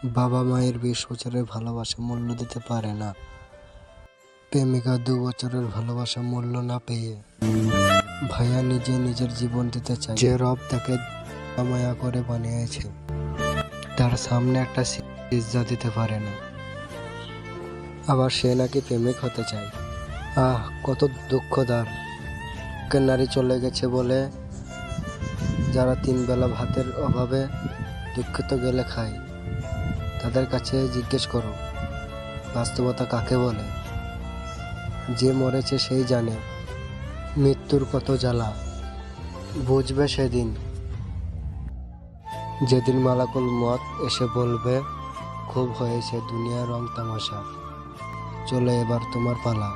বাবা মায়ের 20 বছরের ভালোবাসা মূল্য দিতে পারে না। প্রেমিকা 2 বছরের ভালোবাসা মূল্য না পেয়ে ভাইয়া নিজে নিজের জীবন দিতে চায়। যে রব তাকে মায়া করে বানিয়েছে তার সামনে একটা সিজদা দিতে পারে না, আবার সে নাকি প্রেমিক হতে চায়। কত দুঃখদার। নারী চলে গেছে বলে যারা 3 বেলা ভাতের অভাবে দুঃখিত গেলে খায়, তাদের কাছে জিজ্ঞেস করো বাস্তবতা কাকে বলে। যে মরেছে সেই জানে মৃত্যুর কত জ্বালা, বুঝবে সেদিন যেদিন মালাকুল মত এসে বলবে খুব হয়েছে দুনিয়ার রং তামাশা, চলো এবার তোমার পালা।